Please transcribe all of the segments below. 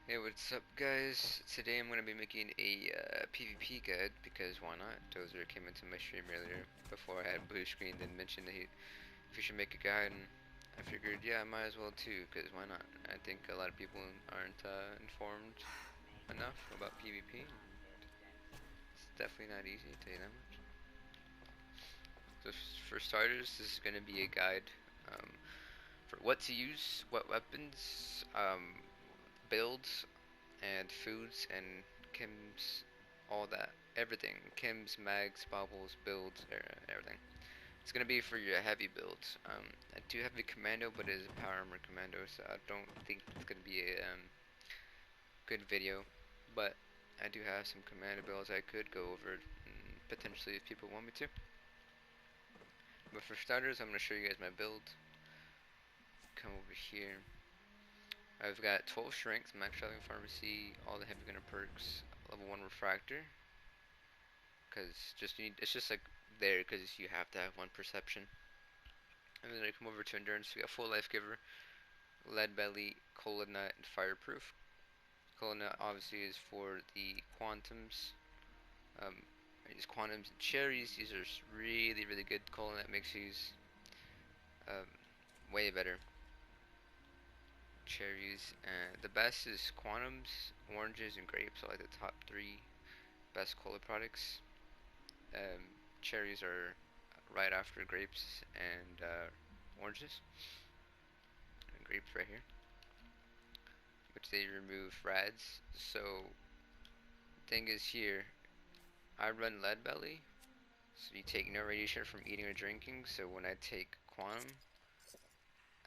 Hey, what's up, guys? Today I'm going to be making a PvP guide because why not? Dozer came into my stream earlier before I had blue screened and mentioned that if he should make a guide, and I figured, yeah, I might as well too, because why not? I think a lot of people aren't informed enough about PvP. It's definitely not easy, to tell you that much. So for starters, this is going to be a guide um, for what to use, what weapons, builds, and foods and chems, all that, everything, chems, mags, baubles, builds, everything. It's gonna be for your heavy builds. I do have a commando, but it is a power armor commando, so I don't think it's gonna be a good video. But I do have some commando builds I could go over, potentially if people want me to. But for starters, I'm gonna show you guys my build. Come over here. I've got 12 strength, max traveling pharmacy, all the heavy gunner perks, level 1 refractor, because it's just like there because you have to have one perception. And then I come over to endurance. We got full life giver, lead belly, cola nut, and fireproof. Cola nut obviously is for the quantums. I use quantums and cherries. These are really good. Cola nut makes these um, way better. Cherries. The best is quantums, oranges, and grapes. So like the top three best cola products. Um, Cherries are right after grapes and oranges. And grapes right here, which they remove rads. So thing is here, I run lead belly, so you take no radiation from eating or drinking. So when I take quantum,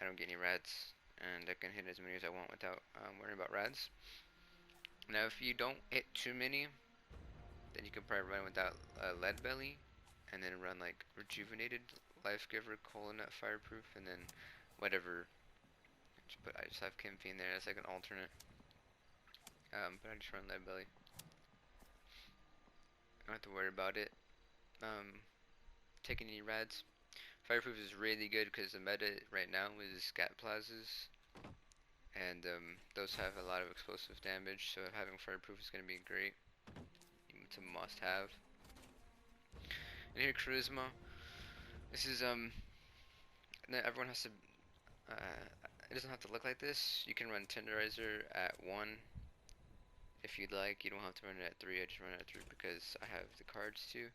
I don't get any rads, and I can hit as many as I want without worrying about rads. Now, if you don't hit too many, then you can probably run without lead belly, and then run like rejuvenated, life giver, cola nut, fireproof, and then whatever. But I just have Kimfi in there as like an alternate. But I just run lead belly. I don't have to worry about it. Taking any rads. Fireproof is really good because the meta right now is scat plazas, and those have a lot of explosive damage. So having fireproof is going to be great. It's a must-have. And here, charisma. This is everyone has to. Uh, it doesn't have to look like this. You can run tenderizer at 1 if you'd like. You don't have to run it at 3. I just run it at 3 because I have the cards too.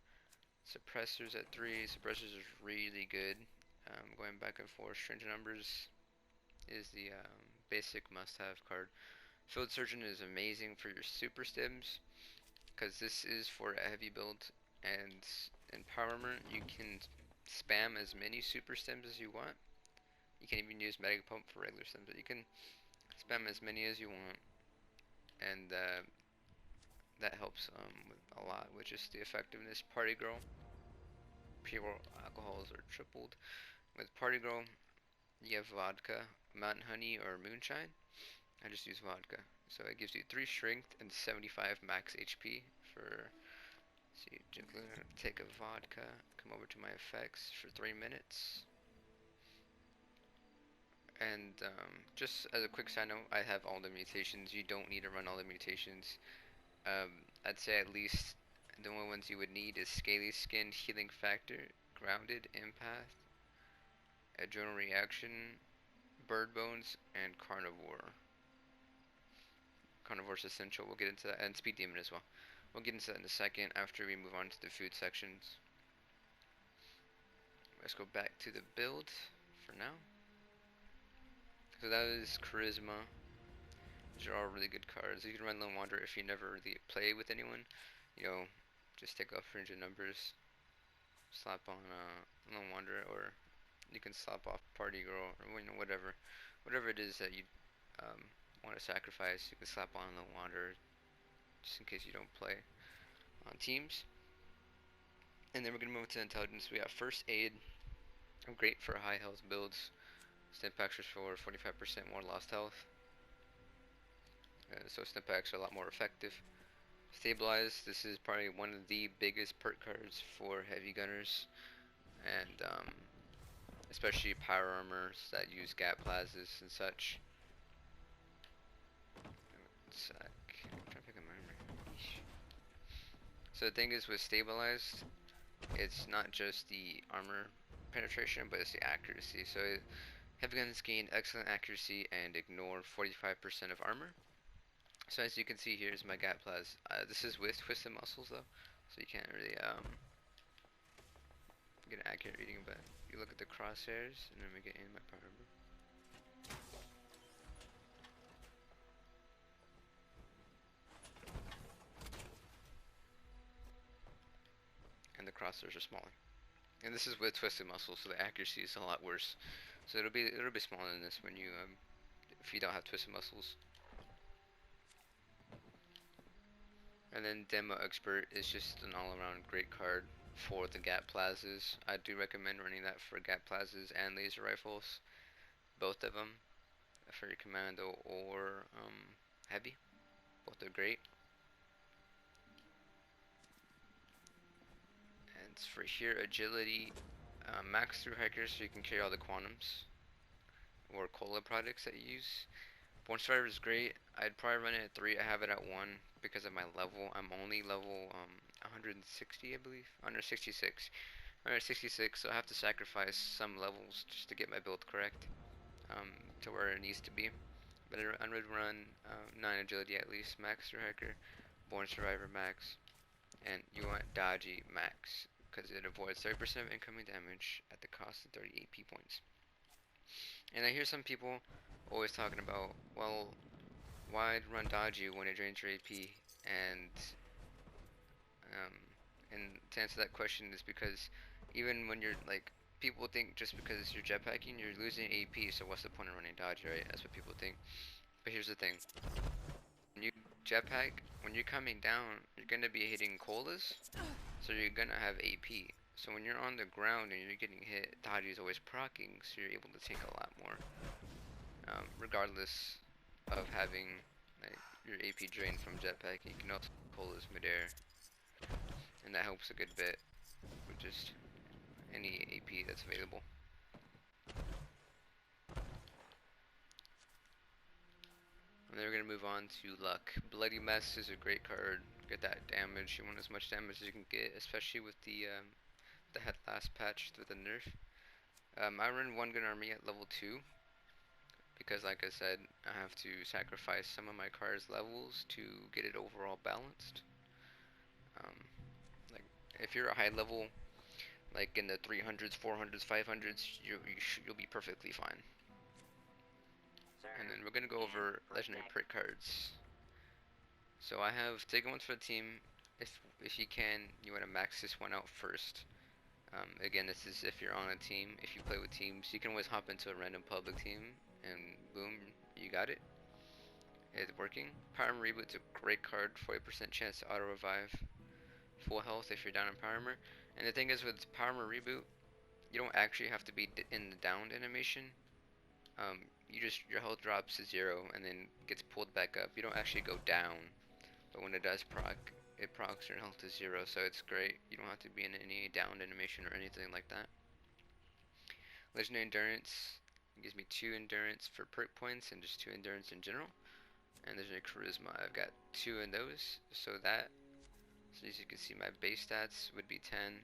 Suppressors at 3. Suppressors is really good. Going back and forth. Strange numbers is the basic must-have card. Field Surgeon is amazing for your super stims because this is for a heavy build, and in Power Armor you can spam as many super stims as you want. You can even use Mega Pump for regular stims, but you can spam as many as you want, and that helps a lot with just the effectiveness. Party Girl, pure alcohols are tripled. With Party Girl, you have vodka, mountain honey, or moonshine. I just use vodka. So it gives you 3 strength and 75 max HP for. See, I'm gonna take a vodka, come over to my effects for 3 minutes. And just as a quick side note, I have all the mutations. You don't need to run all the mutations. I'd say at least the only ones you would need is Scaly Skin, Healing Factor, Grounded, Empath, Adrenal Reaction, Bird Bones, and Carnivore. Carnivore's essential. We'll get into that, and Speed Demon as well. We'll get into that in a second after we move on to the food sections. Let's go back to the build for now. So that is Charisma. These are all really good cards. You can run Lone Wanderer if you never really play with anyone. You know, just take off range of numbers, slap on Lone Wanderer, or you can slap off Party Girl, or you know, whatever it is that you want to sacrifice. You can slap on Lone Wanderer just in case you don't play on teams. And then we're gonna move to intelligence. We got first aid. Great for high health builds. Stim packs for 45% more lost health. So stim packs are a lot more effective. Stabilize. This is probably one of the biggest perk cards for heavy gunners, and especially power armors that use gap plazas and such. So the thing is with stabilized, it's not just the armor penetration, but it's the accuracy. So heavy guns gain excellent accuracy and ignore 45% of armor. So as you can see, here's my gap plas. This is with twisted muscles though, so you can't really get an accurate reading. But you look at the crosshairs, and then we get in my power armor. And the crosshairs are smaller. And this is with twisted muscles, so the accuracy is a lot worse. So it'll be smaller than this when you if you don't have twisted muscles. And then Demo Expert is just an all-around great card for the Gap Plazas. I do recommend running that for Gap Plazas and laser rifles, both of them, for your Commando or Heavy. Both are great. And for here, Agility, max through Hiker, so you can carry all the Quantums or Cola products that you use. Born Survivor is great. I'd probably run it at 3. I have it at 1 because of my level. I'm only level 160, I believe. 166. 166, so I have to sacrifice some levels just to get my build correct to where it needs to be. But I would run 9 agility at least, max through Hiker, Born Survivor max, and you want Dodgy max because it avoids 30% of incoming damage at the cost of 30 AP points. And I hear some people always talking about, well, why run Dodgy when it drains your AP? And to answer that question is because even when you're like, people think just because you're jetpacking, you're losing AP, so what's the point of running Dodgy, right? That's what people think. But here's the thing. When you jetpack, when you're coming down, you're going to be hitting colas, so you're going to have AP. So when you're on the ground and you're getting hit, Dodgy is always proccing, so you're able to take a lot more. Regardless of having like your AP drained from jetpacking, you can also colas midair, and that helps a good bit with just any AP that's available. And then we're gonna move on to Luck. Bloody Mess is a great card. Get that damage. You want as much damage as you can get, especially with the last patch with the nerf. I run one gun army at level 2 because, like I said, I have to sacrifice some of my card's levels to get it overall balanced. Like if you're a high level, like in the 300s, 400s, 500s, you'll be perfectly fine. And then we're gonna go over legendary perk cards. So I have taken ones for the team. If you can, you want to max this one out first. Again, this is if you're on a team. If you play with teams, you can always hop into a random public team, and boom, you got it. It's working. Power Armor Reboot's a great card. 40% chance to auto revive. Full health if you're down in Power Armor. And the thing is with Power Armor Reboot, you don't actually have to be in the downed animation. Your health drops to 0 and then gets pulled back up. You don't actually go down, but when it does proc, it procs your health to 0, so it's great. You don't have to be in any downed animation or anything like that. Legendary Endurance gives me 2 endurance for perk points and just 2 endurance in general. And Legendary Charisma, I've got 2 in those, so as you can see, my base stats would be 10,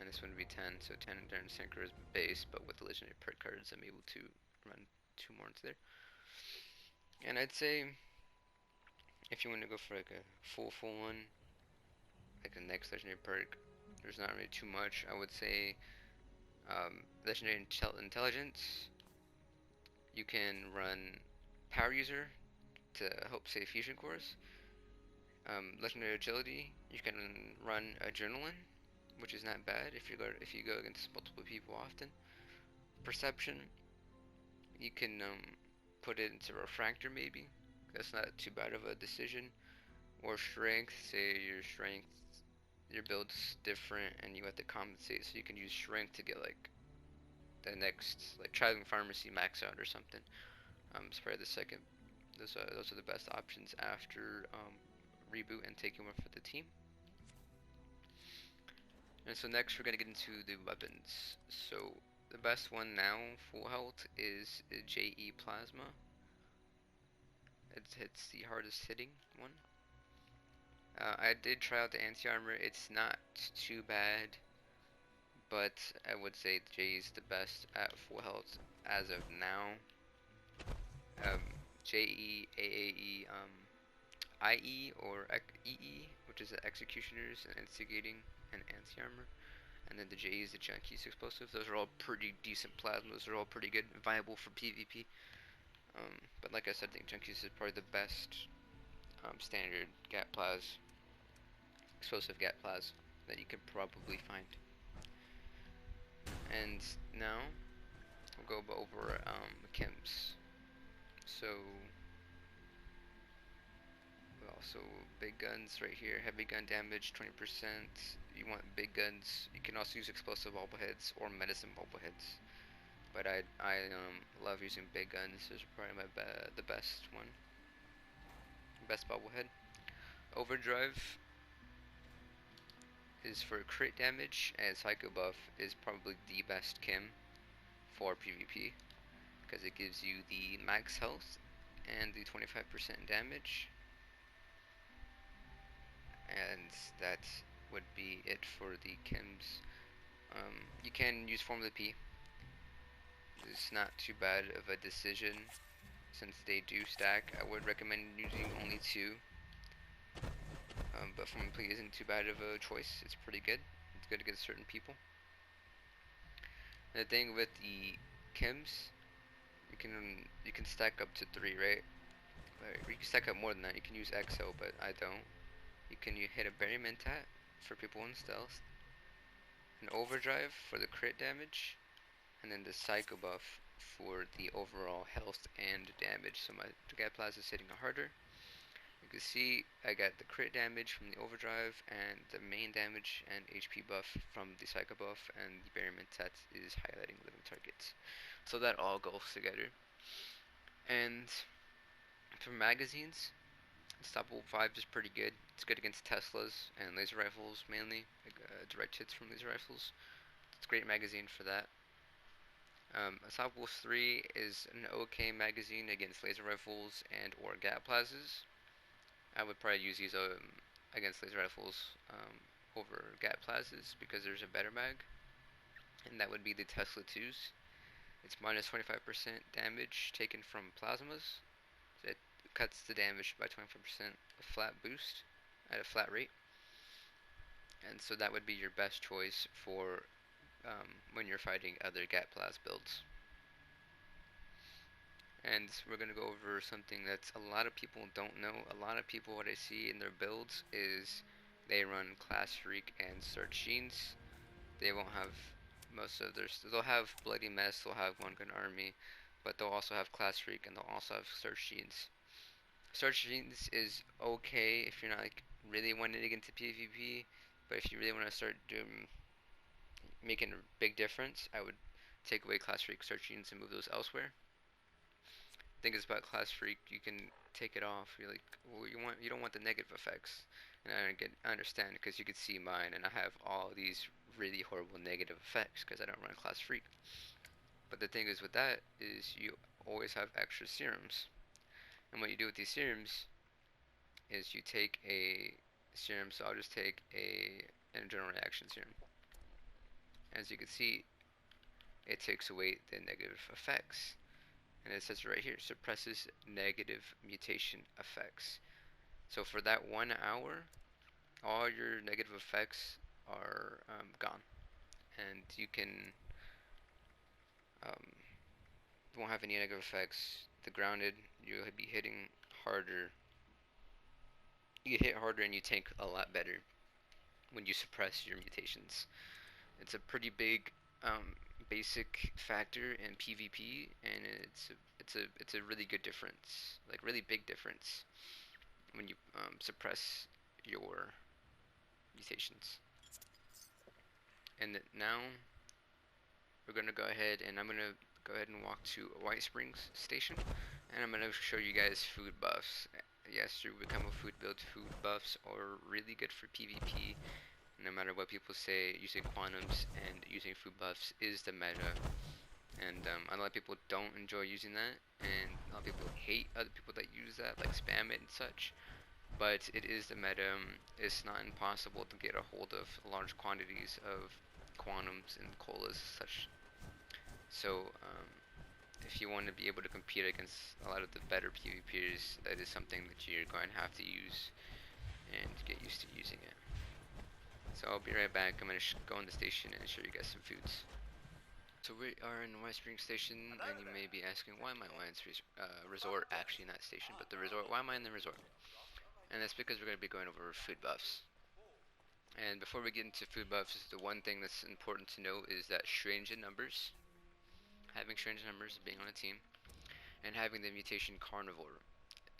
and this one would be 10, so 10 endurance, 10 charisma base, but with the legendary perk cards, I'm able to run 2 more into there. And I'd say, if you want to go for like a full one, like the next legendary perk, there's not really too much. I would say legendary intelligence. You can run power user to help save fusion cores. Legendary agility. You can run adrenaline, which is not bad if you go against multiple people often. Perception. You can put it into refractor maybe. That's not too bad of a decision. Or strength. Say your build's different and you have to compensate, so you can use strength to get like the next, like traveling pharmacy max out or something. It's probably the second. Those are the best options after reboot and taking one for the team. And so next we're gonna get into the weapons. So the best one now, full health, is JE Plasma. It's the hardest hitting one. I did try out the anti-armor. It's not too bad, but I would say J is the best at full health as of now. Um, JE, AAE, IE or EE, which is the executioners and instigating and anti-armor, and then the JE is the junkies explosive. Those are all pretty decent plasmas. They're all pretty good, viable for PvP. But like I said, I think junkies is probably the best standard gat plas, explosive gat plas that you could probably find. And now we'll go over chems. So also big guns right here, heavy gun damage 20%. You want big guns. You can also use explosive bobbleheads or medicine bobbleheads. But I love using big guns. This is probably the best one, best bobblehead. Overdrive is for crit damage, and Psycho Buff is probably the best chem for PvP because it gives you the max health and the 25% damage, and that would be it for the chems. You can use Formula P. It's not too bad of a decision since they do stack. I would recommend using only two. But Formula P isn't too bad of a choice. It's pretty good. It's good against certain people. And the thing with the chems, you can stack up to 3, right? You can stack up more than that. You can use XO, but I don't. You hit a Berry Mentat for people in stealth, an Overdrive for the crit damage, and then the Psycho Buff for the overall health and damage. So my Gat Plaza is hitting harder. You can see I got the crit damage from the Overdrive and the main damage and HP buff from the Psycho Buff, and the Berry Mentat is highlighting living targets. So that all goes together. And for magazines, Unstoppable 5 is pretty good. It's good against Teslas and laser rifles mainly, like direct hits from laser rifles. It's a great magazine for that. Unstoppable 3 is an okay magazine against laser rifles and or gat plazas. I would probably use these against laser rifles over gat plazas because there's a better mag, and that would be the Tesla 2s. It's minus 25% damage taken from plasmas. It cuts the damage by 25%, a flat boost at a flat rate, and so that would be your best choice for when you're fighting other gat plas builds. And we're going to go over something that a lot of people don't know. A lot of people, what I see in their builds is they run Class Freak and Search Genes. They won't have most of their, they'll have Bloody Mess, they'll have One Gun Army, but they'll also have Class Freak and they'll also have Search Genes. Search Genes is okay if you're not like really wanting to get into PvP, but if you really want to start making a big difference, I would take away Class Freak Search Genes and move those elsewhere. Thing is about Class Freak, you can take it off. You're like, well, you don't want the negative effects, and I understand because you could see mine, and I have all these really horrible negative effects because I don't run Class Freak. But the thing is with that is you always have extra serums, and what you do with these serums is you take a serum. So I'll just take a general reaction serum. As you can see, it takes away the negative effects. And it says right here, suppresses negative mutation effects. So for that 1 hour, all your negative effects are gone, and you um, won't have any negative effects. The grounded, you'll be hitting harder. You hit harder and you tank a lot better when you suppress your mutations. It's a pretty big basic factor in PvP, and it's a really good difference, like really big difference when you suppress your mutations. And now we're gonna go ahead and I'm gonna go ahead and walk to White Springs Station, and I'm gonna show you guys food buffs. Yes, to become a food build, food buffs are really good for PvP. No matter what people say, using quantums and using food buffs is the meta. And a lot of people don't enjoy using that, and a lot of people hate other people that use that, like spam it and such. but it is the meta. It's not impossible to get a hold of large quantities of quantums and colas such. So if you want to be able to compete against a lot of the better PvPers, that is something that you're going to have to use and get used to using it. So I'll be right back. I'm going to go in the station and show you guys some foods. So we are in White Spring Station, and you may be asking, why am I in White Resort? Actually, not station, but the resort. Why am I in the resort? And that's because we're going to be going over food buffs. And before we get into food buffs, the one thing that's important to know is that strange in numbers, having strange numbers, being on a team, and having the mutation carnivore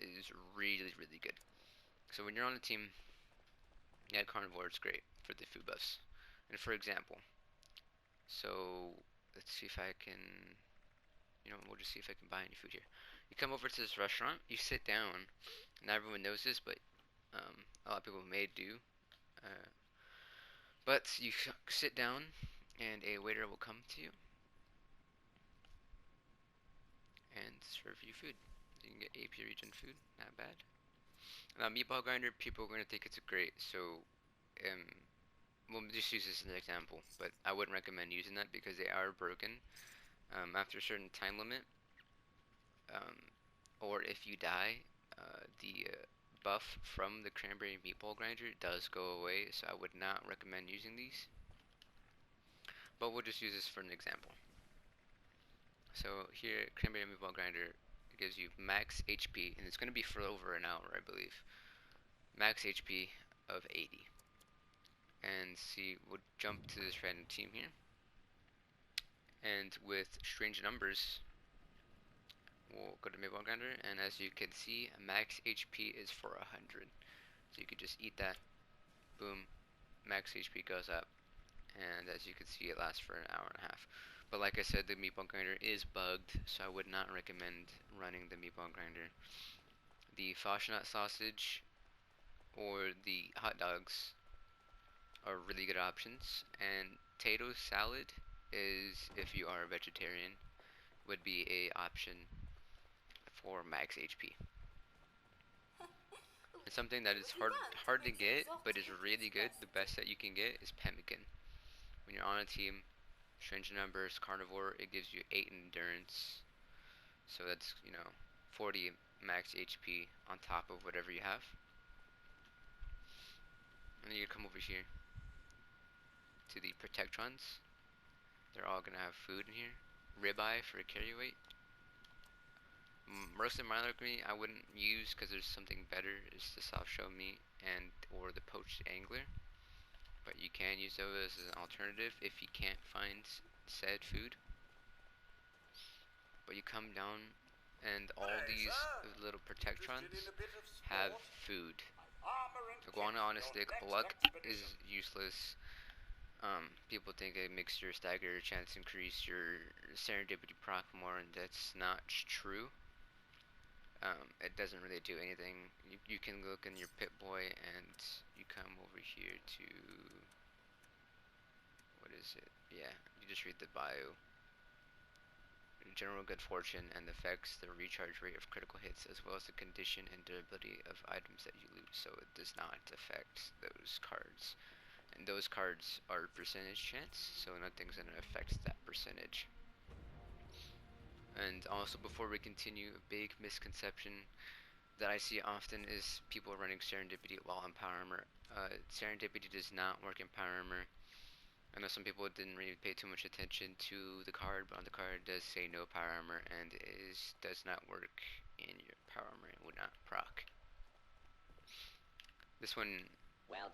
is really, really good. So when you're on a team, yeah, carnivore is great for the food buffs. And for example, so let's see if I can, we'll just see if I can buy any food here. You come over to this restaurant, you sit down. Not everyone knows this, but a lot of people may do. Uh, but you sit down, and a waiter will come to you and serve you food. You can get AP region food, not bad. Now, meatball grinder, people are going to think it's great, so um, we'll just use this as an example, but I wouldn't recommend using that because they are broken after a certain time limit, um, or if you die, the buff from the cranberry meatball grinder does go away, so I would not recommend using these. But we'll just use this for an example. So here, cranberry meatball grinder gives you max HP, and it's going to be for over an hour, I believe. Max HP of 80. And see, we'll jump to this random team here. And with strange numbers, we'll go to meatball grinder, and as you can see, max HP is for 100. So you could just eat that, boom, max HP goes up. And as you can see, it lasts for an hour and a half. But like I said, the meatball grinder is bugged, so I would not recommend running the meatball grinder. The Foshnut sausage or the hot dogs are really good options, and potato salad is, if you are a vegetarian, would be a option for max HP. It's something that is hard to get, but is really good. The best that you can get is pemmican. When you're on a team, strange numbers, carnivore, it gives you 8 endurance. So that's, 40 max HP on top of whatever you have. And then you come over here to the Protectrons. They're all gonna have food in here. Ribeye for a carry weight. Roasted mylark meat I wouldn't use because there's something better. It's the soft shell meat and or the poached angler. But you can use those as an alternative if you can't find said food. But you come down and all these little Protectrons have food. Iguana on a stick, luck is useless. People think it makes your stagger chance increase, your serendipity proc more, and that's not true. It doesn't really do anything. You can look in your Pip-Boy and you come over here to, what is it? Yeah, you just read the bio. General good fortune and affects the recharge rate of critical hits as well as the condition and durability of items that you lose, so it does not affect those cards. And those cards are percentage chance, so nothing's going to affect that percentage. And also, before we continue, a big misconception that I see often is people running Serendipity while in Power Armor. Serendipity does not work in Power Armor. I know some people didn't really pay too much attention to the card, but on the card it does say no Power Armor, and it does not work in your Power Armor. It would not proc. This one,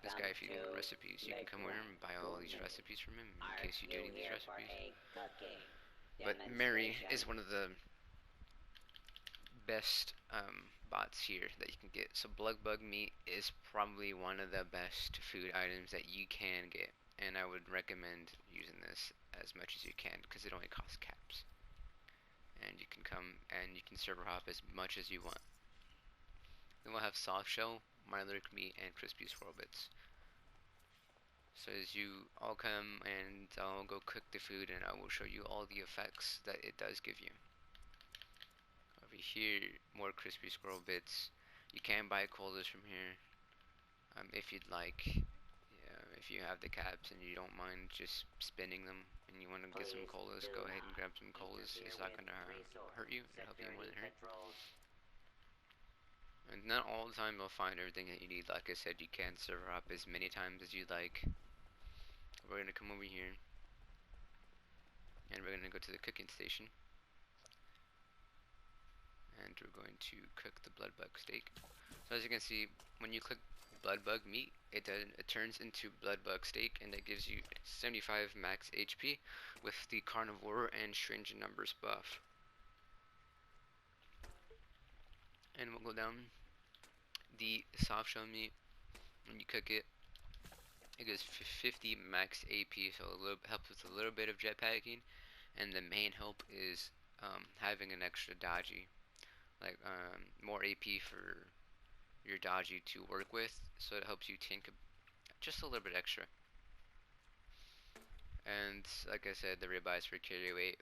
this guy, if you need recipes, you can come over and buy all these recipes from him in case you do need these recipes. But Mary is one of the best bots here that you can get. So blood bug meat is probably one of the best food items that you can get, and I would recommend using this as much as you can because it only costs caps. And you can come and you can server hop as much as you want. Then we'll have soft shell, mylark meat, and crispy swirl bits. So as you all come and I'll go cook the food and I will show you all the effects that it does give you. Over here, more crispy squirrel bits. You can buy colas from here, if you'd like. Yeah, if you have the caps and you don't mind just spinning them and you want to get some colas, go ahead and grab some colas. It's not gonna hurt you. It'll help you more than hurt. And not all the time you'll find everything that you need. Like I said, you can server up as many times as you'd like. We're gonna come over here and we're gonna go to the cooking station and we're going to cook the blood bug steak. So as you can see, when you click blood bug meat, it turns into blood bug steak, and it gives you 75 max HP with the carnivore and strange numbers buff. And we'll go down the soft shell meat. When you cook it, it gives 50 max AP, so helps with a little bit of jetpacking. And the main help is having an extra dodgy, like more AP for your dodgy to work with, so it helps you tank just a little bit extra. And like I said, the ribeyes for carry weight.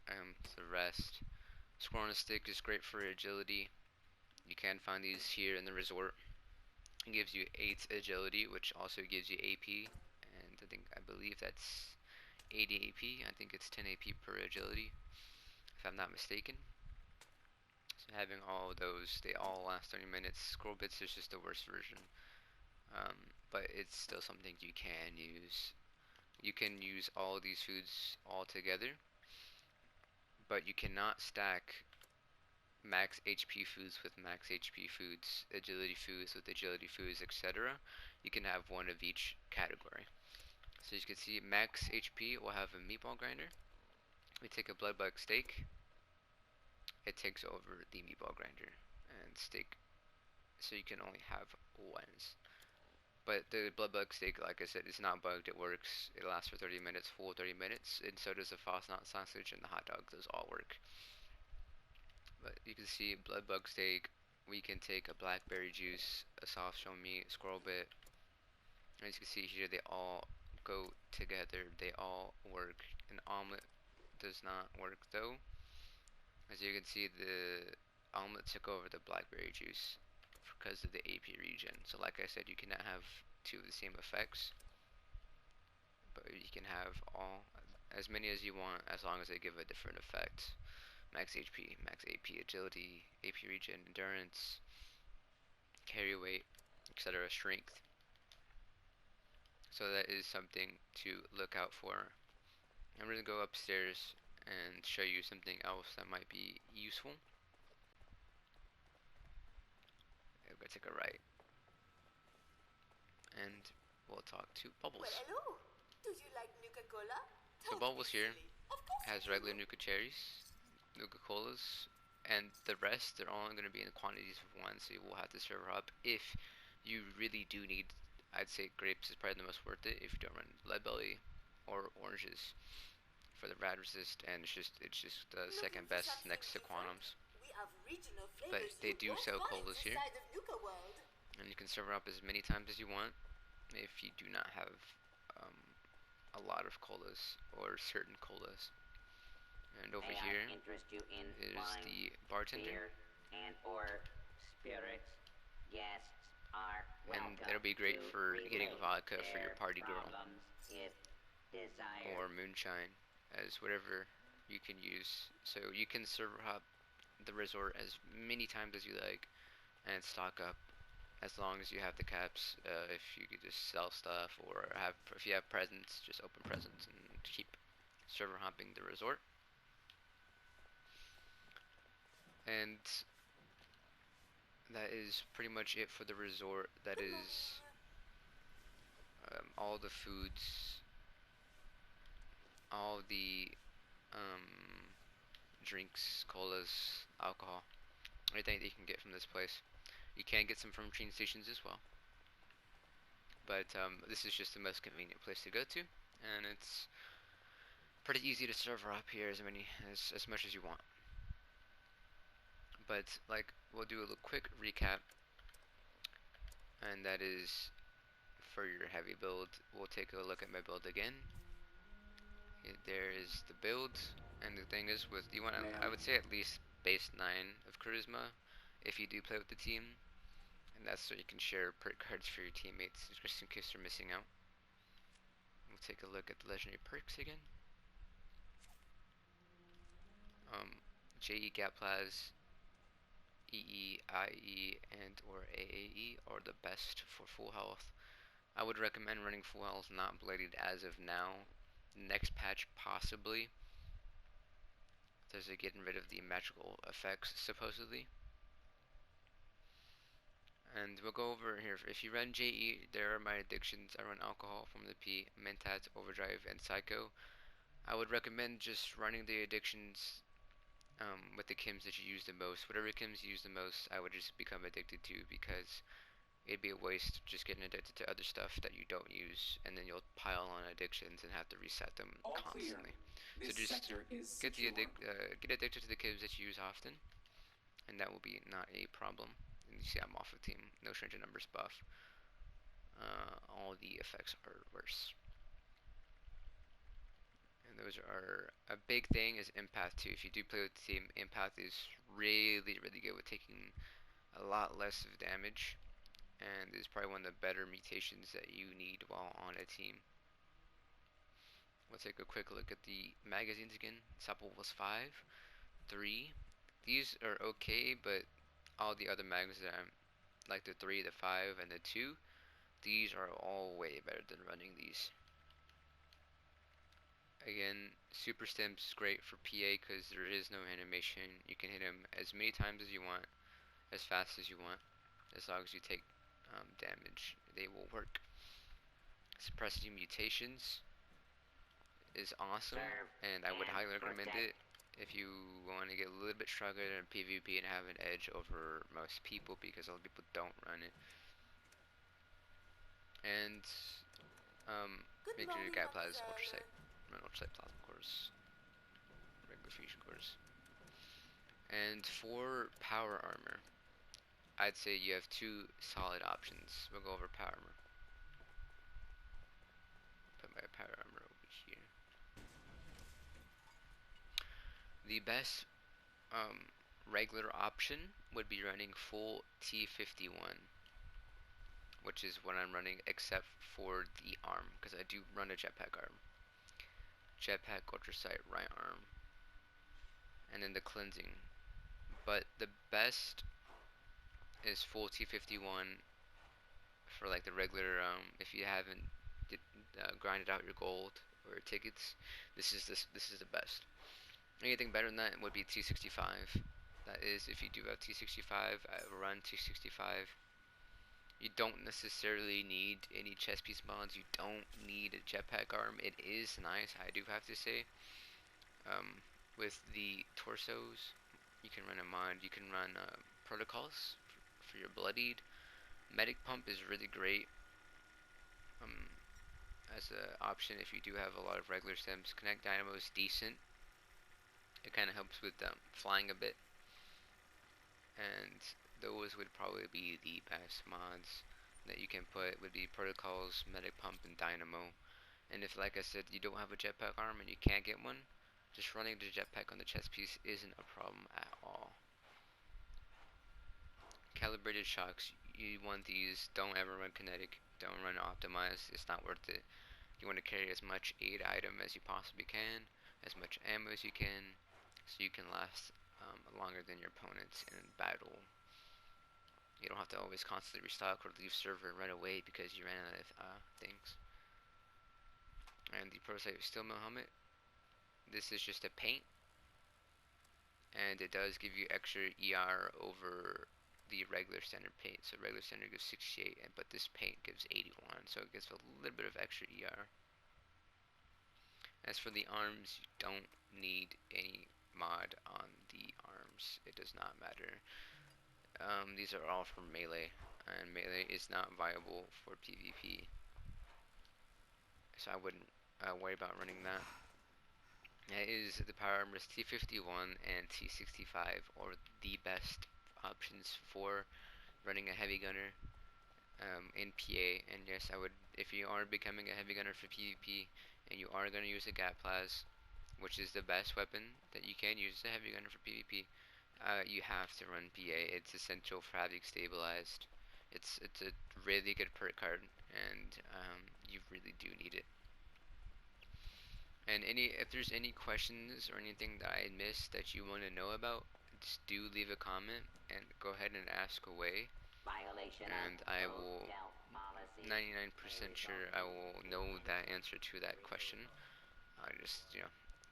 The rest. Squirrel on a stick is great for agility. You can find these here in the resort. It gives you 8 agility, which also gives you AP, and I believe that's 80 AP. I think it's 10 AP per agility, if I'm not mistaken. So having all of those, they all last 30 minutes. Scroll bits is just the worst version, but it's still something you can use. You can use all of these foods all together, but you cannot stack max HP foods with max HP foods, agility foods with agility foods, etc. You can have one of each category. So as you can see, max HP will have a meatball grinder. We take a blood bug steak. It takes over the meatball grinder and steak, so you can only have ones. But the blood bug steak, like I said, is not bugged. It works. It lasts for 30 minutes, full 30 minutes, and so does the Fosnot sausage and the hot dog. Those all work. But you can see blood bug steak. We can take a blackberry juice, a soft shell meat, squirrel bit. As you can see here, they all go together. They all work. An omelet does not work though. As you can see, the omelet took over the blackberry juice because of the AP regen. So like I said, you cannot have two of the same effects, but you can have as many as you want, as long as they give a different effect. Max HP, max AP, agility, AP regen, endurance, carry weight, etc. Strength. So that is something to look out for. I'm going to go upstairs and show you something else that might be useful. I'm going to take a right, and we'll talk to Bubbles. Well, hello. Do you like Nuka-Cola? So Bubbles here has regular Nuka cherries, Nuka Colas, and the rest, they're all going to be in quantities of one, so you will have to serve up. If you really do need, I'd say grapes is probably the most worth it if you don't run lead belly or oranges for the rad resist, and it's just the second best next to quantums. But they do sell colas here, and you can serve up as many times as you want if you do not have a lot of colas or certain colas. And over here is the bartender, and it'll be great for getting vodka for your party girl or moonshine, as whatever you can use. So you can server hop the resort as many times as you like and stock up as long as you have the caps. If you could just sell stuff, or if you have presents, just open presents and keep server hopping the resort. And that is pretty much it for the resort. That is all the foods, all the drinks, colas, alcohol, everything that you can get from this place. You can get some from train stations as well, but this is just the most convenient place to go to, and it's pretty easy to server up here as much as you want. But like, we'll do a little quick recap, and that is for your heavy build. We'll take a look at my build again. There is the build, and the thing is, with you want, I would say at least base 9 of charisma. if you do play with the team, and that's so you can share perk cards for your teammates, just in case they're missing out. We'll take a look at the legendary perks again. JE Gaplas, EE, IE, and or AAE are the best for full health. I would recommend running full health, not bladed as of now. Next patch, possibly. There's a getting rid of the magical effects, supposedly. And we'll go over here. If you run JE, there are my addictions. I run alcohol, from the P, Mentat, Overdrive, and Psycho. I would recommend just running the addictions with the chems that you use the most. Whatever chems you use the most, I would just become addicted to, because it'd be a waste just getting addicted to other stuff that you don't use, and then you'll pile on addictions and have to reset them All constantly. clear. So This just sector is get secure. get addicted to the chems that you use often, and that will be not a problem. And you see I'm off of team, no stranger numbers buff. All the effects are worse. And those are, a big thing is empath too. If you do play with the team, empath is really good with taking a lot less of damage, and is probably one of the better mutations that you need while on a team. We'll take a quick look at the magazines again. Supple was 5, 3. These are okay, but all the other mags that I'm, like the 3, the 5, and the 2, these are all way better than running these. Again, Super Stim's is great for PA because there is no animation. You can hit him as many times as you want, as fast as you want, as long as you take damage. They will work. Suppressing mutations is awesome, and I would highly recommend it if you want to get a little bit stronger in PvP and have an edge over most people, because a lot of people don't run it. And Good make sure your morning, guy applies mademoiselle. Ultrasight, run Ultrasight Plasma cores, regular fusion cores. And for power armor, I'd say you have two solid options. We'll go over power armor. Put my power armor over here. The best regular option would be running full T51, which is what I'm running, except for the arm, because I do run a jetpack arm. Jetpack, ultrasight, right arm, and then the cleansing. But the best is full T51 for like the regular. If you haven't grinded out your gold or tickets, this is the best. Anything better than that would be T65. That is, if you do have T65, I run T65. You don't necessarily need any chest piece mods. You don't need a jetpack arm. It is nice, I do have to say. With the torsos, you can run a mod. You can run protocols for your bloodied. Medic pump is really great as an option if you do have a lot of regular stems. Connect dynamo is decent. It kind of helps with flying a bit, and those would probably be the best mods that you can put. Would be protocols, medic pump, and dynamo. And if, like I said, you don't have a jetpack arm and you can't get one, just running the jetpack on the chest piece isn't a problem at all. Calibrated shocks, you want these. Don't ever run kinetic. Don't run optimized. It's not worth it. You want to carry as much aid item as you possibly can, as much ammo as you can, so you can last longer than your opponents in battle. You don't have to always constantly restock or leave server and run away because you ran out of things. And the prototype steel mill helmet, this is just a paint, and it does give you extra ER over the regular standard paint. So regular standard gives 68, but this paint gives 81, so it gives a little bit of extra ER. As for the arms, you don't need any mod on the arms. It does not matter. These are all for melee, and melee is not viable for PvP, so I wouldn't worry about running that. That is, the power armors T51 and T65 are the best options for running a heavy gunner in PA. And yes, I would, if you are becoming a heavy gunner for PvP and you are going to use a Gatplas, which is the best weapon that you can use as a heavy gunner for PvP, you have to run PA. It's essential for having stabilized. It's a really good perk card, and you really do need it. And if there's any questions or anything that I missed that you want to know about, just do leave a comment and go ahead and ask away. And I will 99% sure I will know that answer to that question. I just,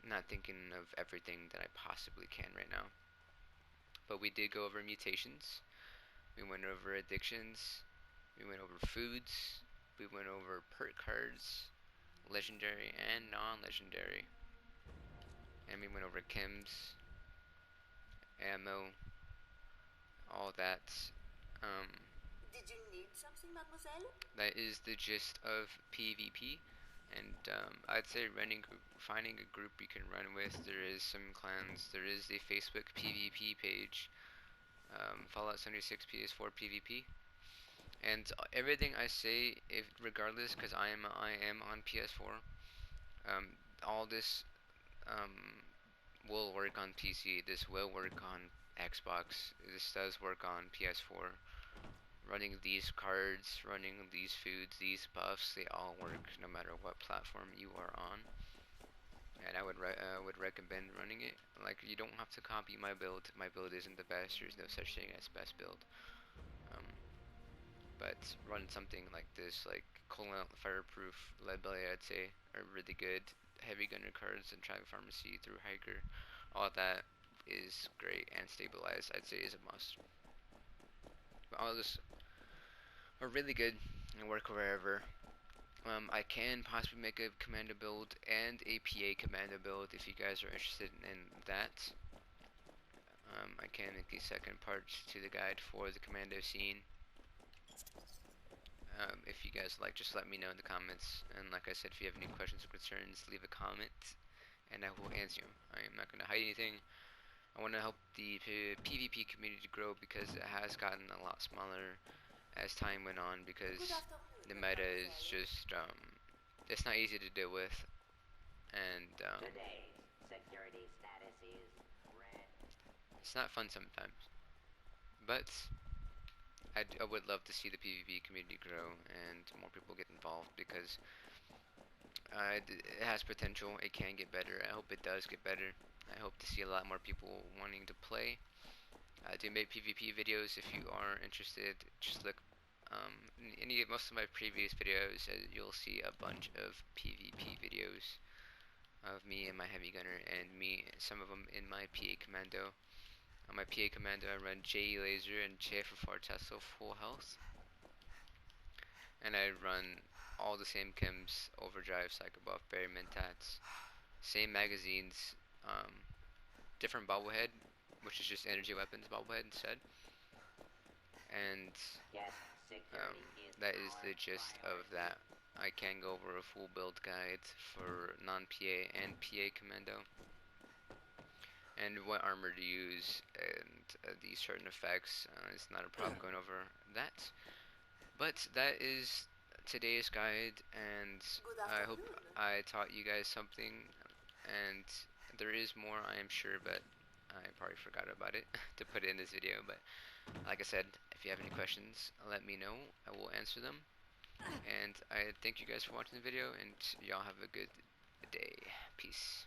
not thinking of everything that I possibly can right now. But we did go over mutations. We went over addictions. We went over foods. We went over perk cards, legendary and non-legendary. And we went over chems, ammo, all that. Um, Did you need something, mademoiselle? that is the gist of PvP. And I'd say finding a group you can run with. There is some clans. There is the Facebook PvP page. Fallout 76 PS4 PvP. And everything I say, if regardless, because I am on PS4. All this will work on PC. This will work on Xbox. This does work on PS4. Running these cards, running these foods, these buffs, they all work no matter what platform you are on. And I would recommend running it. Like, you don't have to copy my build. My build isn't the best. There's no such thing as best build. Um, but run something like this, like Colon Fireproof, Lead Belly, I'd say, are really good. Heavy gunner cards and Tribe Pharmacy through Hiker, all that is great, and Stabilize, I'd say, is a must. But all this are really good and work wherever. I can possibly make a commando build and a PA commando build if you guys are interested in that. I can make the second part to the guide for the commando scene. If you guys like, just let me know in the comments. And like I said, if you have any questions or concerns, leave a comment, and I will answer them. I am not going to hide anything. I want to help the PvP community grow because it has gotten a lot smaller as time went on because the meta is just, it's not easy to deal with, and it's not fun sometimes. But I would love to see the PvP community grow and more people get involved because it has potential. It can get better. I hope it does get better. I hope to see a lot more people wanting to play. I do make PvP videos. If you are interested, just look. Most of my previous videos, you'll see a bunch of PvP videos of me and my heavy gunner, and some of them in my PA commando. On my PA commando, I run J laser and JFFR Tesla full health, and I run all the same chems, overdrive, psycho buff, berry mentats, same magazines, different bobblehead, which is just energy weapons bobblehead instead. And that is the gist of that. I can go over a full build guide for non-PA and PA commando, and what armor to use, and these certain effects. It's not a problem going over that. But that is today's guide, and I hope I taught you guys something. And there is more, I am sure, but I probably forgot about it to put it in this video. But like I said, if you have any questions, let me know. I will answer them. And I thank you guys for watching the video, and y'all have a good day. Peace.